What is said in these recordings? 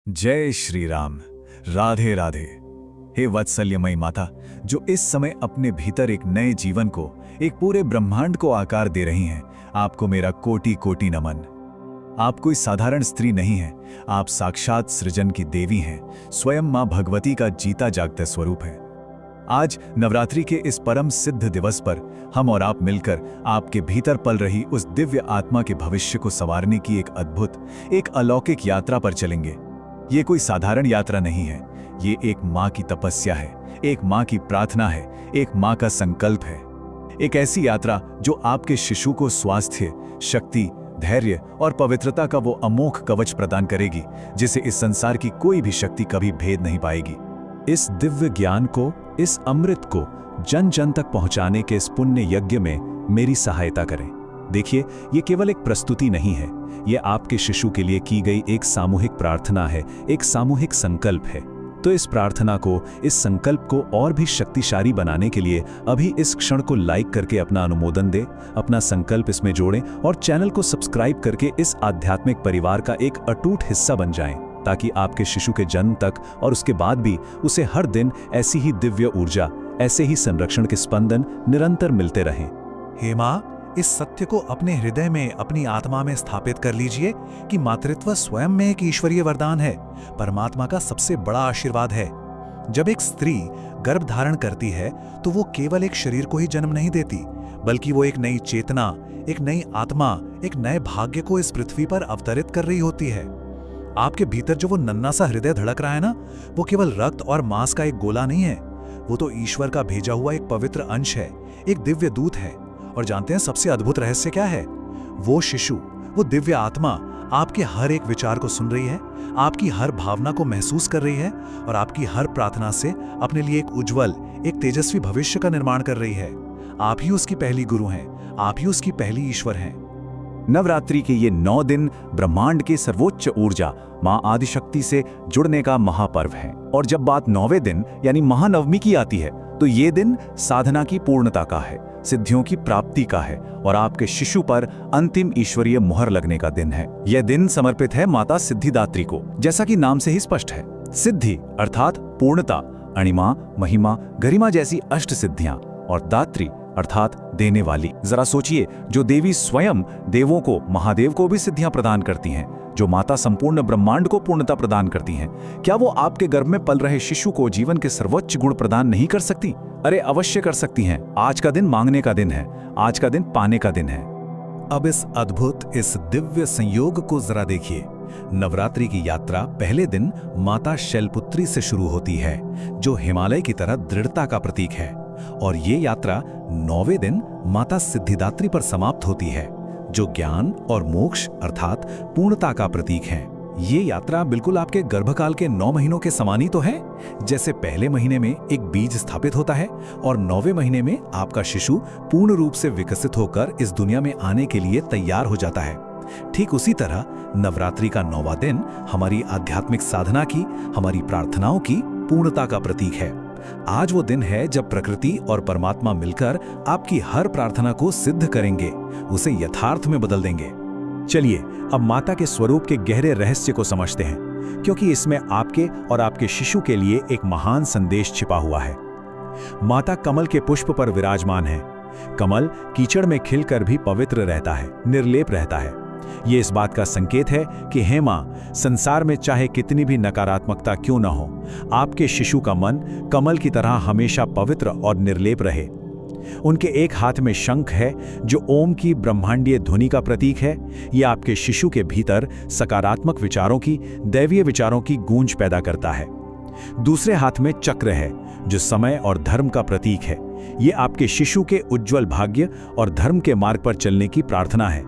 जय श्री राम। राधे राधे। हे वात्सल्यमयी माता, जो इस समय अपने भीतर एक नए जीवन को, एक पूरे ब्रह्मांड को आकार दे रही हैं, आपको मेरा कोटि कोटि नमन। आप कोई साधारण स्त्री नहीं हैं, आप साक्षात सृजन की देवी हैं, स्वयं मां भगवती का जीता जागता स्वरूप है। आज नवरात्रि के इस परम सिद्ध दिवस पर हम और आप मिलकर आपके भीतर पल रही उस दिव्य आत्मा के भविष्य को संवारने की एक अद्भुत, एक अलौकिक यात्रा पर चलेंगे। ये कोई साधारण यात्रा नहीं है, ये एक माँ की तपस्या है, एक माँ की प्रार्थना है, एक माँ का संकल्प है। एक ऐसी यात्रा जो आपके शिशु को स्वास्थ्य, शक्ति, धैर्य और पवित्रता का वो अमोघ कवच प्रदान करेगी जिसे इस संसार की कोई भी शक्ति कभी भेद नहीं पाएगी। इस दिव्य ज्ञान को, इस अमृत को जन जन तक पहुंचाने के इस पुण्य यज्ञ में मेरी सहायता करें। देखिए, ये केवल एक प्रस्तुति नहीं है, ये आपके शिशु के लिए की गई एक सामूहिक प्रार्थना है, एक सामूहिक संकल्प है। तो इस प्रार्थना को, इस संकल्प को और भी शक्तिशाली बनाने के लिए अभी इस क्षण को लाइक करके अपना अनुमोदन दें, अपना संकल्प इसमें जोड़ें और चैनल को सब्सक्राइब करके इस आध्यात्मिक परिवार का एक अटूट हिस्सा बन जाएं, ताकि आपके शिशु के जन्म तक और उसके बाद भी उसे हर दिन ऐसी ही दिव्य ऊर्जा, ऐसे ही संरक्षण के स्पंदन निरंतर मिलते रहें। हे माँ, इस सत्य को अपने हृदय में, अपनी आत्मा में स्थापित कर लीजिए कि मातृत्व स्वयं में एक ईश्वरीय वरदान है, परमात्मा का सबसे बड़ा आशीर्वाद है। जब एक स्त्री गर्भ धारण करती है तो वो केवल एक शरीर को ही जन्म नहीं देती, बल्कि वो एक नई चेतना, एक नई आत्मा, एक नए भाग्य को इस पृथ्वी पर अवतरित कर रही होती है। आपके भीतर जो वो नन्हा सा हृदय धड़क रहा है ना, वो केवल रक्त और मांस का एक गोला नहीं है, वो तो ईश्वर का भेजा हुआ एक पवित्र अंश है, एक दिव्य दूत है। और जानते हैं सबसे अद्भुत रहस्य क्या है? वो शिशु, वो दिव्य आत्मा आपके हर एक विचार को सुन रही है, आपकी हर भावना को महसूस कर रही है और आपकी हर प्रार्थना से अपने लिए एक उज्जवल, एक तेजस्वी भविष्य का निर्माण कर रही है। आप ही उसकी पहली गुरु हैं, आप ही उसकी पहली ईश्वर हैं। नवरात्रि के ये 9 दिन ब्रह्मांड की सर्वोच्च ऊर्जा मां आदिशक्ति से जुड़ने का महापर्व है। और जब बात 9वें दिन यानी महानवमी की आती है, तो ये दिन साधना की पूर्णता का है, सिद्धियों की प्राप्ति का है और आपके शिशु पर अंतिम ईश्वरीय मुहर लगने का दिन है। यह दिन समर्पित है माता सिद्धिदात्री को। जैसा कि नाम से ही स्पष्ट है, सिद्धि अर्थात पूर्णता, अणिमा, महिमा, गरिमा जैसी अष्ट सिद्धियां और दात्री अर्थात देने वाली। जरा सोचिए, जो देवी स्वयं देवों को, महादेव को भी सिद्धियां प्रदान करती हैं, जो माता संपूर्ण ब्रह्मांड को पूर्णता प्रदान करती हैं, क्या वो आपके गर्भ में पल रहे शिशु को जीवन के सर्वोच्च गुण प्रदान नहीं कर सकती? अरे अवश्य कर सकती हैं। आज का दिन मांगने का दिन है, आज का दिन पाने का दिन है। अब इस अद्भुत, इस दिव्य संयोग को जरा देखिए। नवरात्रि की यात्रा पहले दिन माता शैलपुत्री से शुरू होती है, जो हिमालय की तरह दृढ़ता का प्रतीक है, और ये यात्रा 9वें दिन माता सिद्धिदात्री पर समाप्त होती है, जो ज्ञान और मोक्ष अर्थात पूर्णता का प्रतीक है। ये यात्रा बिल्कुल आपके गर्भकाल के 9 महीनों के समान ही तो है। जैसे पहले महीने में एक बीज स्थापित होता है और 9वें महीने में आपका शिशु पूर्ण रूप से विकसित होकर इस दुनिया में आने के लिए तैयार हो जाता है, ठीक उसी तरह नवरात्रि का 9वां दिन हमारी आध्यात्मिक साधना की, हमारी प्रार्थनाओं की पूर्णता का प्रतीक है। आज वो दिन है जब प्रकृति और परमात्मा मिलकर आपकी हर प्रार्थना को सिद्ध करेंगे, उसे यथार्थ में बदल देंगे। चलिए अब माता के स्वरूप के गहरे रहस्य को समझते हैं, क्योंकि इसमें आपके और आपके शिशु के लिए एक महान संदेश छिपा हुआ है। माता कमल के पुष्प पर विराजमान है। कमल कीचड़ में खिलकर भी पवित्र रहता है, निर्लेप रहता है। ये इस बात का संकेत है कि हे मां, संसार में चाहे कितनी भी नकारात्मकता क्यों न हो, आपके शिशु का मन कमल की तरह हमेशा पवित्र और निर्लेप रहे। उनके एक हाथ में शंख है, जो ओम की ब्रह्मांडीय ध्वनि का प्रतीक है। ये आपके शिशु के भीतर सकारात्मक विचारों की, दैवीय विचारों की गूंज पैदा करता है। दूसरे हाथ में चक्र है, जो समय और धर्म का प्रतीक है। ये आपके शिशु के उज्जवल भाग्य और धर्म के मार्ग पर चलने की प्रार्थना है।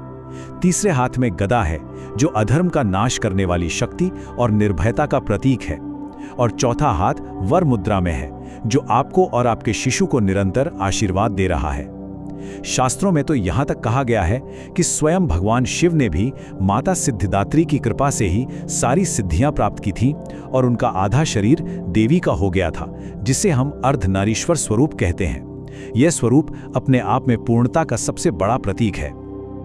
तीसरे हाथ में गदा है, जो अधर्म का नाश करने वाली शक्ति और निर्भयता का प्रतीक है। और चौथा हाथ वर मुद्रा में है, जो आपको और आपके शिशु को निरंतर आशीर्वाद दे रहा है। शास्त्रों में तो यहाँ तक कहा गया है कि स्वयं भगवान शिव ने भी माता सिद्धिदात्री की कृपा से ही सारी सिद्धियां प्राप्त की थीं और उनका आधा शरीर देवी का हो गया था, जिसे हम अर्धनारीश्वर स्वरूप कहते हैं। यह स्वरूप अपने आप में पूर्णता का सबसे बड़ा प्रतीक है।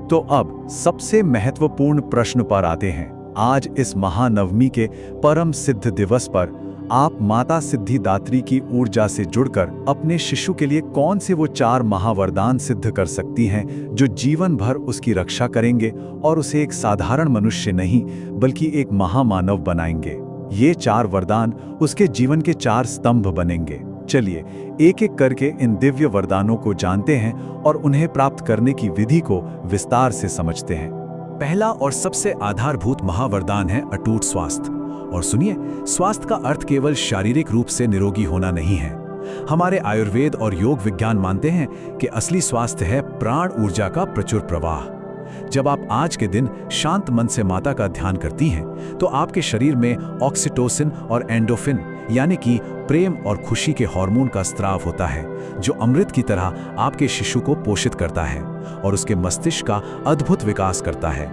तो अब सबसे महत्वपूर्ण प्रश्न पर आते हैं। आज इस महानवमी के परम सिद्ध दिवस पर आप माता सिद्धिदात्री की ऊर्जा से जुड़कर अपने शिशु के लिए कौन से वो 4 महावरदान सिद्ध कर सकती हैं जो जीवन भर उसकी रक्षा करेंगे और उसे एक साधारण मनुष्य नहीं बल्कि एक महामानव बनाएंगे। ये 4 वरदान उसके जीवन के 4 स्तंभ बनेंगे। चलिए एक एक करके इन दिव्य वरदानों को जानते हैं और उन्हें प्राप्त करने की विधि को विस्तार से समझते हैं। पहला और सबसे आधारभूत महावरदान है अटूट स्वास्थ्य। और सुनिए, स्वास्थ्य का अर्थ केवल शारीरिक रूप से निरोगी होना नहीं है। हमारे आयुर्वेद और योग विज्ञान मानते हैं कि असली स्वास्थ्य है प्राण ऊर्जा का प्रचुर प्रवाह। जब आप आज के दिन शांत मन से माता का ध्यान करती हैं, तो आपके शरीर में ऑक्सीटोसिन और एंडोफिन यानी कि प्रेम और खुशी के हार्मोन का स्राव होता है, जो अमृत की तरह आपके शिशु को पोषित करता है और उसके मस्तिष्क का अद्भुत विकास करता है।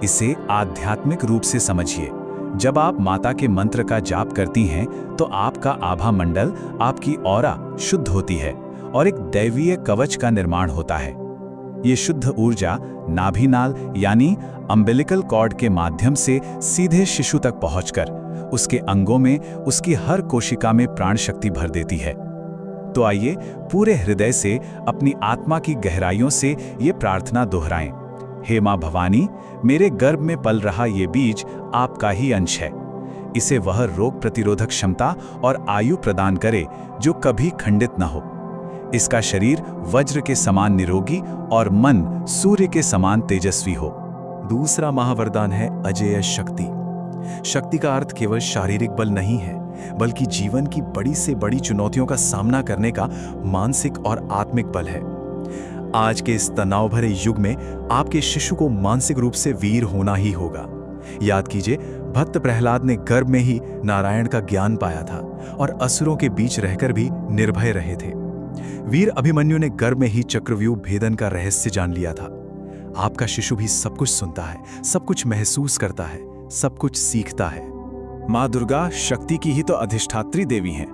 इसे आध्यात्मिक रूप से समझिए। जब आप माता के मंत्र का जाप करती हैं, तो आपका आभा मंडल, आपकी ऑरा शुद्ध होती है और एक दैवीय कवच का निर्माण होता है। ये शुद्ध ऊर्जा नाभिनाल यानी अम्बिलिकल कॉर्ड के माध्यम से सीधे शिशु तक पहुंचकर उसके अंगों में, उसकी हर कोशिका में प्राण शक्ति भर देती है। तो आइए पूरे हृदय से, अपनी आत्मा की गहराइयों से ये प्रार्थना दोहराएं। हे मां भवानी, मेरे गर्भ में पल रहा ये बीज आपका ही अंश है। इसे वह रोग प्रतिरोधक क्षमता और आयु प्रदान करे जो कभी खंडित न हो। इसका शरीर वज्र के समान निरोगी और मन सूर्य के समान तेजस्वी हो। दूसरा महावरदान है अजेय शक्ति। शक्ति का अर्थ केवल शारीरिक बल नहीं है, बल्कि जीवन की बड़ी से बड़ी चुनौतियों का सामना करने का मानसिक और आत्मिक बल है। आज के इस तनाव भरे युग में आपके शिशु को मानसिक रूप से वीर होना ही होगा। याद कीजिए, भक्त प्रहलाद ने गर्भ में ही नारायण का ज्ञान पाया था और असुरों के बीच रहकर भी निर्भय रहे थे। वीर अभिमन्यु ने गर्भ में ही चक्रव्यूह भेदन का रहस्य जान लिया था। आपका शिशु भी सब कुछ सुनता है, सब कुछ महसूस करता है, सब कुछ सीखता है। माँ दुर्गा शक्ति की ही तो अधिष्ठात्री देवी हैं।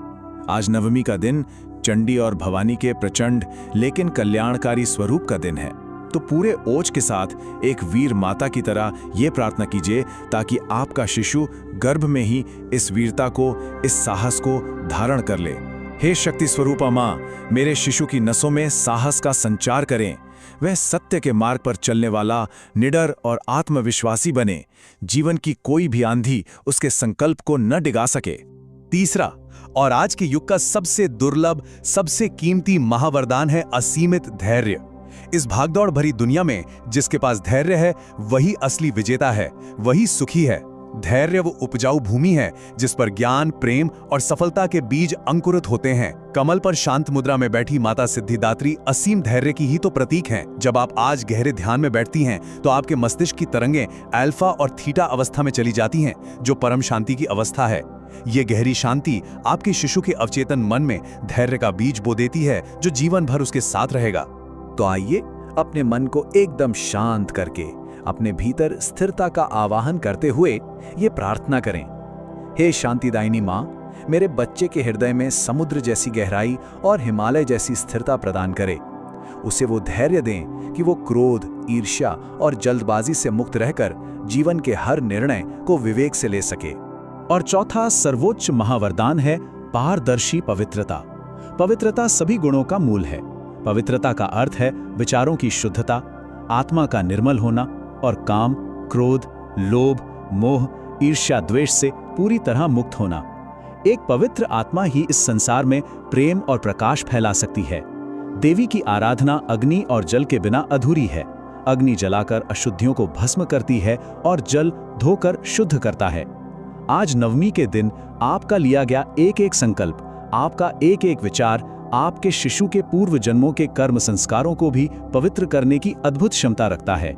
आज नवमी का दिन चंडी और भवानी के प्रचंड लेकिन कल्याणकारी स्वरूप का दिन है। तो पूरे ओज के साथ एक वीर माता की तरह ये प्रार्थना कीजिए, ताकि आपका शिशु गर्भ में ही इस वीरता को, इस साहस को धारण कर ले। हे शक्ति स्वरूपा माँ, मेरे शिशु की नसों में साहस का संचार करें। वह सत्य के मार्ग पर चलने वाला, निडर और आत्मविश्वासी बने। जीवन की कोई भी आंधी उसके संकल्प को न डिगा सके। तीसरा और आज के युग का सबसे दुर्लभ, सबसे कीमती महावरदान है असीमित धैर्य। इस भागदौड़ भरी दुनिया में जिसके पास धैर्य है, वही असली विजेता है, वही सुखी है। धैर्य वो उपजाऊ भूमि है जिस पर ज्ञान, प्रेम और सफलता के बीज अंकुरित होते हैं। कमल पर शांत मुद्रा में बैठी माता सिद्धिदात्री असीम धैर्य की ही तो प्रतीक हैं। जब आप आज गहरे ध्यान में बैठती हैं, तो आपके मस्तिष्क की तरंगें अल्फा और थीटा अवस्था में चली जाती हैं, जो परम शांति की अवस्था है। ये गहरी शांति आपके शिशु के अवचेतन मन में धैर्य का बीज बो देती है, जो जीवन भर उसके साथ रहेगा। तो आइए अपने मन को एकदम शांत करके अपने भीतर स्थिरता का आवाहन करते हुए ये प्रार्थना करें। हे शांतिदायिनी माँ, मेरे बच्चे के हृदय में समुद्र जैसी गहराई और हिमालय जैसी स्थिरता प्रदान करें। उसे वो धैर्य दें कि वो क्रोध, ईर्ष्या और जल्दबाजी से मुक्त रहकर जीवन के हर निर्णय को विवेक से ले सके। और चौथा सर्वोच्च महावरदान है पारदर्शी पवित्रता। पवित्रता सभी गुणों का मूल है। पवित्रता का अर्थ है विचारों की शुद्धता, आत्मा का निर्मल होना और काम, क्रोध, लोभ, मोह, ईर्ष्या, द्वेष से पूरी तरह मुक्त होना। एक पवित्र आत्मा ही इस संसार में प्रेम और प्रकाश फैला सकती है। देवी की आराधना अग्नि और जल के बिना अधूरी है। अग्नि जलाकर अशुद्धियों को भस्म करती है और जल धोकर शुद्ध करता है। आज नवमी के दिन आपका लिया गया एक एक संकल्प, आपका एक एक विचार आपके शिशु के पूर्व जन्मों के कर्म संस्कारों को भी पवित्र करने की अद्भुत क्षमता रखता है।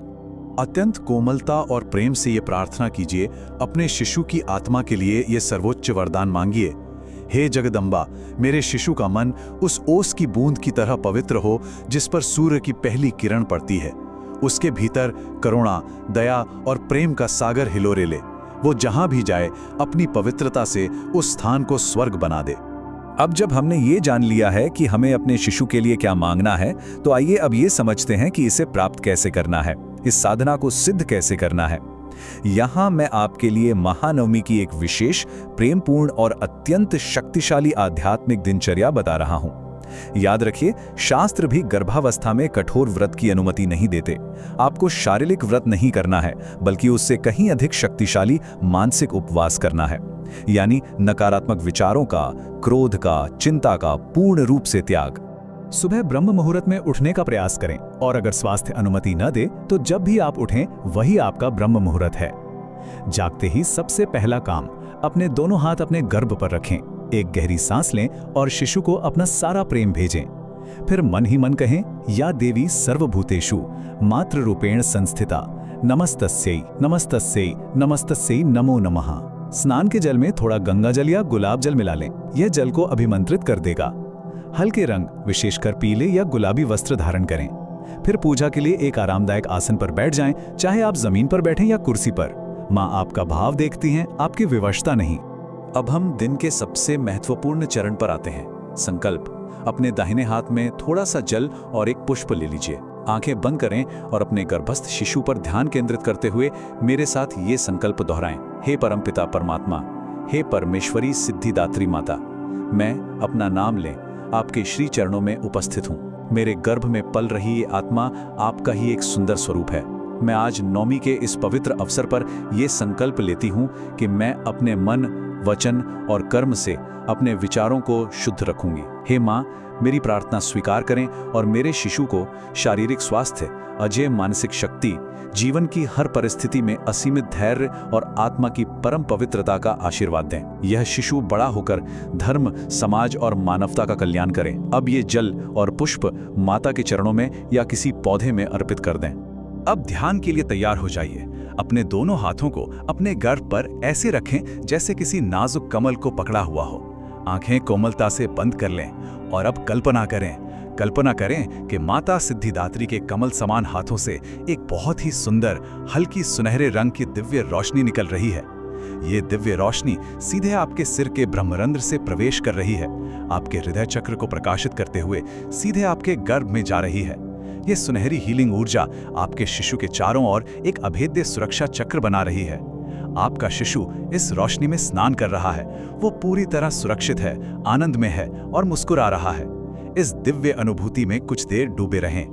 अत्यंत कोमलता और प्रेम से ये प्रार्थना कीजिए। अपने शिशु की आत्मा के लिए ये सर्वोच्च वरदान मांगिए। हे जगदम्बा, मेरे शिशु का मन उस ओस की बूंद की तरह पवित्र हो जिस पर सूर्य की पहली किरण पड़ती है। उसके भीतर करुणा, दया और प्रेम का सागर हिलोरे ले। वो जहां भी जाए अपनी पवित्रता से उस स्थान को स्वर्ग बना दे। अब जब हमने ये जान लिया है कि हमें अपने शिशु के लिए क्या मांगना है, तो आइए अब ये समझते हैं कि इसे प्राप्त कैसे करना है, इस साधना को सिद्ध कैसे करना है। यहाँ मैं आपके लिए महानवमी की एक विशेष, प्रेमपूर्ण और अत्यंत शक्तिशाली आध्यात्मिक दिनचर्या बता रहा हूँ। याद रखिए, शास्त्र भी गर्भावस्था में कठोर व्रत की अनुमति नहीं देते। आपको शारीरिक व्रत नहीं करना है, बल्कि उससे कहीं अधिक शक्तिशाली मानसिक उपवास करना है, यानी नकारात्मक विचारों का, क्रोध का, चिंता का पूर्ण रूप से त्याग। सुबह ब्रह्म मुहूर्त में उठने का प्रयास करें, और अगर स्वास्थ्य अनुमति न दे तो जब भी आप उठें वही आपका ब्रह्म मुहूर्त है। जागते ही सबसे पहला काम, अपने दोनों हाथ अपने गर्भ पर रखें, एक गहरी सांस लें और शिशु को अपना सारा प्रेम भेजें। फिर मन ही मन कहें, या देवी सर्वभूतेषु मातृ रूपेण संस्थिता नमस्तस्यै नमस्तस्यै नमस्तस्यै नमो नमः। स्नान के जल में थोड़ा गंगा जल या गुलाब जल मिला लें, यह जल को अभिमंत्रित कर देगा। हल्के रंग, विशेषकर पीले या गुलाबी वस्त्र धारण करें। फिर पूजा के लिए एक आरामदायक आसन पर बैठ जाएं, चाहे आप जमीन पर बैठें या कुर्सी पर। माँ आपका भाव देखती हैं, आपकी विवशता नहीं। अब हम दिन के सबसे महत्वपूर्ण चरण पर आते हैं, संकल्प। अपने दाहिने हाथ में थोड़ा सा जल और एक पुष्प ले लीजिए। आंखें बंद करें और अपने गर्भस्थ शिशु पर ध्यान केंद्रित करते हुए मेरे साथ ये संकल्प दोहराएं। हे परमपिता परमात्मा, हे परमेश्वरी सिद्धिदात्री माता, मैं अपना नाम लें, आपके श्री चरणों में उपस्थित हूँ। मेरे गर्भ में पल रही ये आत्मा आपका ही एक सुंदर स्वरूप है। मैं आज नवमी के इस पवित्र अवसर पर यह संकल्प लेती हूँ कि मैं अपने मन, वचन और कर्म से अपने विचारों को शुद्ध रखूंगी। हे माँ, मेरी प्रार्थना स्वीकार करें और मेरे शिशु को शारीरिक स्वास्थ्य, अजेय मानसिक शक्ति, जीवन की हर परिस्थिति में असीमित धैर्य और आत्मा की परम पवित्रता का आशीर्वाद दें। यह शिशु बड़ा होकर धर्म, समाज और मानवता का कल्याण करे। अब ये जल और पुष्प माता के चरणों में या किसी पौधे में अर्पित कर दें। अब ध्यान के लिए तैयार हो जाइए। अपने दोनों हाथों को अपने गर्भ पर ऐसे रखें जैसे किसी नाजुक कमल को पकड़ा हुआ हो। आंखें कोमलता से बंद कर लें और अब कल्पना करें कि माता सिद्धिदात्री के कमल समान हाथों से एक बहुत ही सुंदर, हल्की सुनहरे रंग की दिव्य रोशनी निकल रही है। ये दिव्य रोशनी सीधे आपके सिर के ब्रह्मरंध्र से प्रवेश कर रही है, आपके हृदय चक्र को प्रकाशित करते हुए सीधे आपके गर्भ में जा रही है। ये सुनहरी हीलिंग ऊर्जा आपके शिशु के चारों ओर एक अभेद्य सुरक्षा चक्र बना रही है। आपका शिशु इस रोशनी में स्नान कर रहा है। वो पूरी तरह सुरक्षित है, आनंद में है और मुस्कुरा रहा है। इस दिव्य अनुभूति में कुछ देर डूबे रहें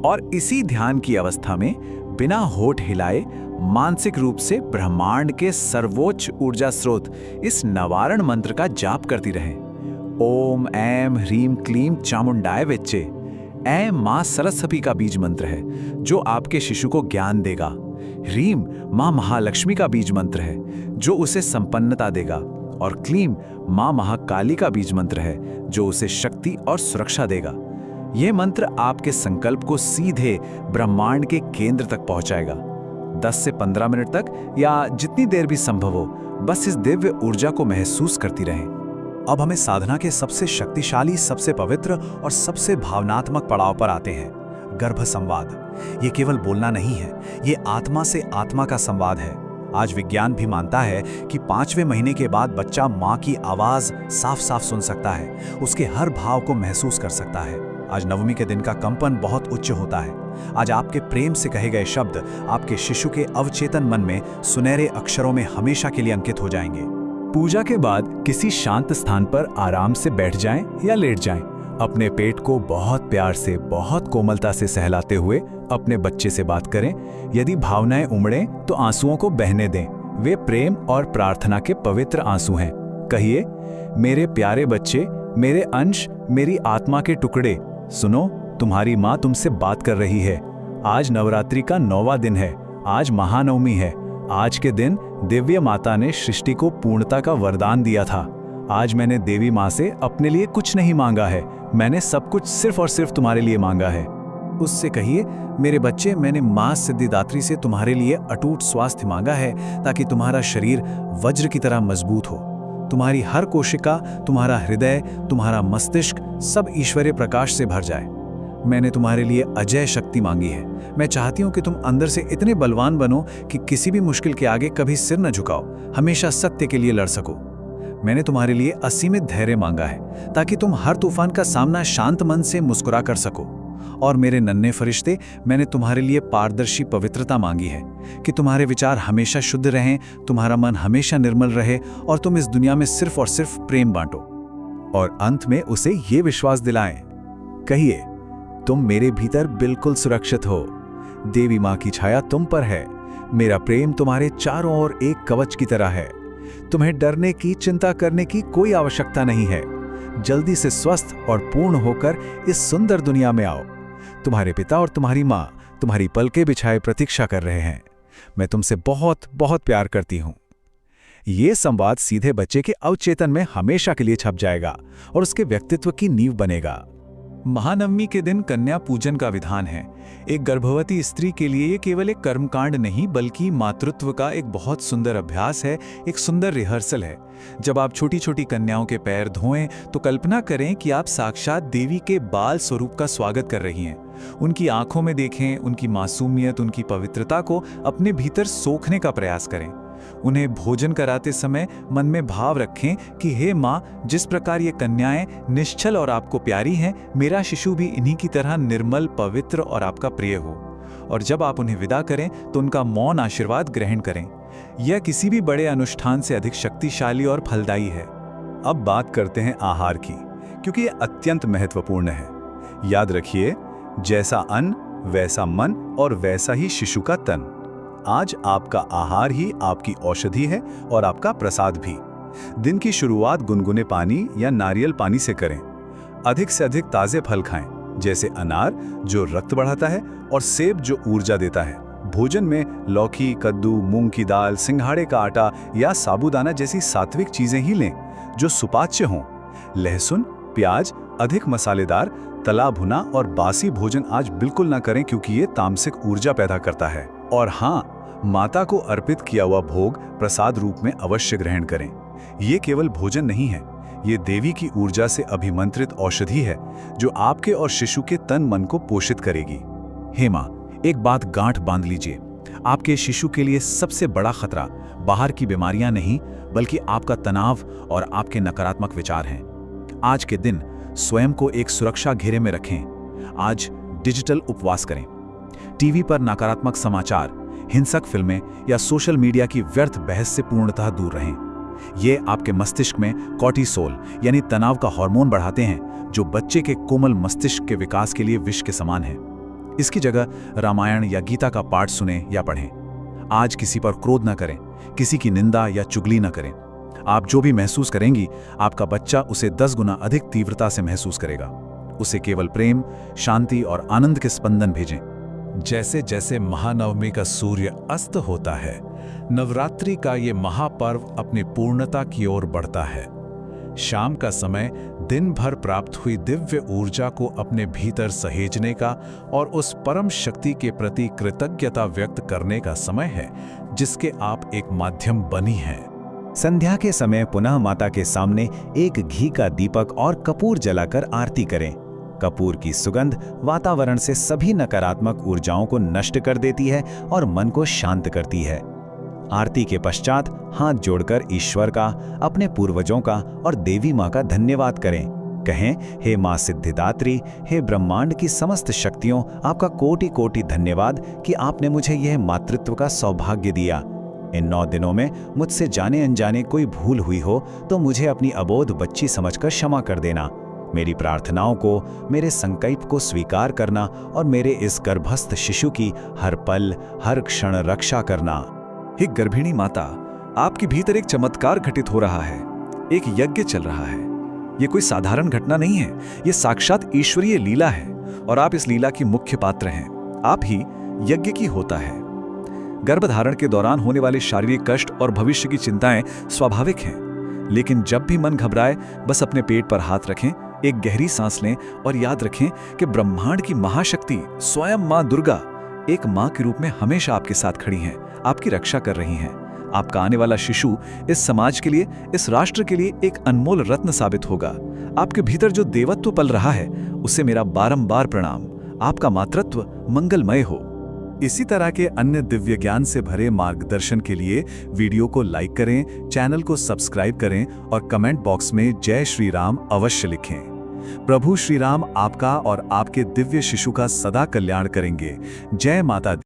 और इसी ध्यान की अवस्था में बिना होठ हिलाए मानसिक रूप से ब्रह्मांड के सर्वोच्च ऊर्जा स्रोत इस नवारण मंत्र का जाप करती रहें। ओम ऐं ह्रीं क्लीं चामुंडाय विच्चे। ऐं मां सरस्वती का बीज मंत्र है जो आपके शिशु को ज्ञान देगा। ह्रीं मां महालक्ष्मी का बीज मंत्र है जो उसे संपन्नता देगा। और क्लीं मां महाकाली का बीज मंत्र है जो उसे शक्ति और सुरक्षा देगा। यह मंत्र आपके संकल्प को सीधे ब्रह्मांड के केंद्र तक पहुंचाएगा। 10 से 15 मिनट तक या जितनी देर भी संभव हो, बस इस दिव्य ऊर्जा को महसूस करती रहें। अब हमें साधना के सबसे शक्तिशाली, सबसे पवित्र और सबसे भावनात्मक पड़ाव पर आते हैं, गर्भ संवाद। ये केवल बोलना नहीं है, ये आत्मा से आत्मा का संवाद है। आज विज्ञान भी मानता है कि 5वें महीने के बाद बच्चा माँ की आवाज साफ साफ सुन सकता है, उसके हर भाव को महसूस कर सकता है। आज नवमी के दिन का कंपन बहुत उच्च होता है। आज आपके प्रेम से कहे गए शब्द आपके शिशु के अवचेतन मन में सुनहरे अक्षरों में हमेशा के लिए अंकित हो जाएंगे। पूजा के बाद किसी शांत स्थान पर आराम से बैठ जाएं या लेट जाएं। अपने पेट को बहुत प्यार से, बहुत कोमलता से सहलाते हुए अपने बच्चे से बात करें। यदि भावनाएं उमड़ें तो आंसुओं को बहने दें। वे प्रेम और प्रार्थना के पवित्र आंसू हैं। कहिए, मेरे प्यारे बच्चे, मेरे अंश, मेरी आत्मा के टुकड़े, सुनो, तुम्हारी माँ तुमसे बात कर रही है। आज नवरात्रि का 9वां दिन है। आज महानवमी है। आज के दिन दिव्य माता ने सृष्टि को पूर्णता का वरदान दिया था। आज मैंने देवी माँ से अपने लिए कुछ नहीं मांगा है, मैंने सब कुछ सिर्फ और सिर्फ तुम्हारे लिए मांगा है। उससे कहिए, मेरे बच्चे, मैंने माँ सिद्धिदात्री से तुम्हारे लिए अटूट स्वास्थ्य मांगा है ताकि तुम्हारा शरीर वज्र की तरह मजबूत हो। तुम्हारी हर कोशिका, तुम्हारा हृदय, तुम्हारा मस्तिष्क सब ईश्वरीय प्रकाश से भर जाए। मैंने तुम्हारे लिए अजय शक्ति मांगी है। मैं चाहती हूँ कि तुम अंदर से इतने बलवान बनो कि किसी भी मुश्किल के आगे कभी सिर न झुकाओ, हमेशा सत्य के लिए लड़ सको। मैंने तुम्हारे लिए असीमित धैर्य मांगा है ताकि तुम हर तूफान का सामना शांत मन से मुस्कुरा कर सको। और मेरे नन्हे फरिश्ते, मैंने तुम्हारे लिए पारदर्शी पवित्रता मांगी है कि तुम्हारे विचार हमेशा शुद्ध रहें, तुम्हारा मन हमेशा निर्मल रहे और तुम इस दुनिया में सिर्फ और सिर्फ प्रेम बांटो। और अंत में उसे ये विश्वास दिलाएं। कहिए, तुम मेरे भीतर बिल्कुल सुरक्षित हो। देवी माँ की छाया तुम पर है। मेरा प्रेम तुम्हारे चारों ओर एक कवच की तरह है। तुम्हें डरने की, चिंता करने की कोई आवश्यकता नहीं है। जल्दी से स्वस्थ और पूर्ण होकर इस सुंदर दुनिया में आओ। तुम्हारे पिता और तुम्हारी माँ तुम्हारी पलके बिछाए प्रतीक्षा कर रहे हैं। मैं तुमसे बहुत बहुत प्यार करती हूँ। ये संवाद सीधे बच्चे के अवचेतन में हमेशा के लिए छप जाएगा और उसके व्यक्तित्व की नींव बनेगा। महानवमी के दिन कन्या पूजन का विधान है। एक गर्भवती स्त्री के लिए ये केवल एक कर्मकांड नहीं बल्कि मातृत्व का एक बहुत सुंदर अभ्यास है, एक सुंदर रिहर्सल है। जब आप छोटी छोटी कन्याओं के पैर धोएं तो कल्पना करें कि आप साक्षात देवी के बाल स्वरूप का स्वागत कर रही हैं। उनकी आंखों में देखें, उनकी मासूमियत, उनकी पवित्रता को अपने भीतर सोखने का प्रयास करें। उन्हें भोजन कराते समय मन में भाव रखें कि हे माँ, जिस प्रकार ये कन्याएं निश्चल और आपको प्यारी हैं, मेरा शिशु भी इन्हीं की तरह निर्मल, पवित्र और आपका प्रिय हो। और जब आप उन्हें विदा करें तो उनका मौन आशीर्वाद ग्रहण करें। यह किसी भी बड़े अनुष्ठान से अधिक शक्तिशाली और फलदायी है। अब बात करते हैं आहार की, क्योंकि यह अत्यंत महत्वपूर्ण है। याद रखिए, जैसा अन्न वैसा मन और वैसा ही शिशु का तन। आज आपका आहार ही आपकी औषधि है और आपका प्रसाद भी। दिन की शुरुआत गुनगुने पानी या नारियल पानी से करें। अधिक से अधिक ताजे फल खाएं, जैसे अनार जो रक्त बढ़ाता है और सेब जो ऊर्जा देता है। भोजन में लौकी, कद्दू, मूंग की दाल, सिंघाड़े का आटा या साबूदाना जैसी सात्विक चीजें ही लें जो सुपाच्य हों। लहसुन, प्याज, अधिक मसालेदार, तला भुना और बासी भोजन आज बिल्कुल ना करें, क्योंकि ये तामसिक ऊर्जा पैदा करता है। और हाँ, माता को अर्पित किया हुआ भोग प्रसाद रूप में अवश्य ग्रहण करें। ये केवल भोजन नहीं है, ये देवी की ऊर्जा से अभिमंत्रित औषधि है जो आपके और शिशु के तन मन को पोषित करेगी। हे माँ, एक बात गांठ बांध लीजिए, आपके शिशु के लिए सबसे बड़ा खतरा बाहर की बीमारियां नहीं बल्कि आपका तनाव और आपके नकारात्मक विचार हैं। आज के दिन स्वयं को एक सुरक्षा घेरे में रखें। आज डिजिटल उपवास करें। टीवी पर नकारात्मक समाचार, हिंसक फिल्में या सोशल मीडिया की व्यर्थ बहस से पूर्णतः दूर रहें। ये आपके मस्तिष्क में कॉर्टिसोल यानी तनाव का हार्मोन बढ़ाते हैं, जो बच्चे के कोमल मस्तिष्क के विकास के लिए विष के समान है। इसकी जगह रामायण या गीता का पाठ सुनें या पढ़ें। आज किसी पर क्रोध न करें, किसी की निंदा या चुगली न करें। आप जो भी महसूस करेंगी, आपका बच्चा उसे 10 गुना अधिक तीव्रता से महसूस करेगा। उसे केवल प्रेम, शांति और आनंद के स्पंदन भेजें। जैसे जैसे महानवमी का सूर्य अस्त होता है, नवरात्रि का ये महापर्व अपनी पूर्णता की ओर बढ़ता है। शाम का समय दिन भर प्राप्त हुई दिव्य ऊर्जा को अपने भीतर सहेजने का और उस परम शक्ति के प्रति कृतज्ञता व्यक्त करने का समय है जिसके आप एक माध्यम बनी हैं। संध्या के समय पुनः माता के सामने एक घी का दीपक और कपूर जलाकर आरती करें। कपूर की सुगंध वातावरण से सभी नकारात्मक ऊर्जाओं को नष्ट कर देती है और मन को शांत करती है। आरती के पश्चात हाथ जोड़कर ईश्वर का, अपने पूर्वजों का और देवी माँ का धन्यवाद करें। कहें, हे माँ सिद्धिदात्री, हे ब्रह्मांड की समस्त शक्तियों, आपका कोटि कोटि धन्यवाद कि आपने मुझे यह मातृत्व का सौभाग्य दिया। इन 9 दिनों में मुझसे जाने अनजाने कोई भूल हुई हो तो मुझे अपनी अबोध बच्ची समझकर क्षमा कर देना। मेरी प्रार्थनाओं को, मेरे संकल्प को स्वीकार करना और मेरे इस गर्भस्थ शिशु की हर पल, हर क्षण रक्षा करना। हे गर्भिणी माता, आपके भीतर एक चमत्कार घटित हो रहा है। एक यज्ञ चल रहा है। ये कोई साधारण घटना नहीं है, ये साक्षात ईश्वरीय लीला है और आप इस लीला की मुख्य पात्र हैं। आप ही यज्ञ की होता है। गर्भधारण के दौरान होने वाले शारीरिक कष्ट और भविष्य की चिंताएं स्वाभाविक हैं, लेकिन जब भी मन घबराए बस अपने पेट पर हाथ रखें, एक गहरी सांस लें और याद रखें कि ब्रह्मांड की महाशक्ति स्वयं मां दुर्गा एक मां के रूप में हमेशा आपके साथ खड़ी हैं, आपकी रक्षा कर रही हैं। आपका आने वाला शिशु इस समाज के लिए, इस राष्ट्र के लिए एक अनमोल रत्न साबित होगा। आपके भीतर जो देवत्व पल रहा है उसे मेरा बारंबार प्रणाम। आपका मातृत्व मंगलमय हो। इसी तरह के अन्य दिव्य ज्ञान से भरे मार्गदर्शन के लिए वीडियो को लाइक करें, चैनल को सब्सक्राइब करें और कमेंट बॉक्स में जय श्री राम अवश्य लिखें। प्रभु श्री राम आपका और आपके दिव्य शिशु का सदा कल्याण करेंगे। जय माता दी।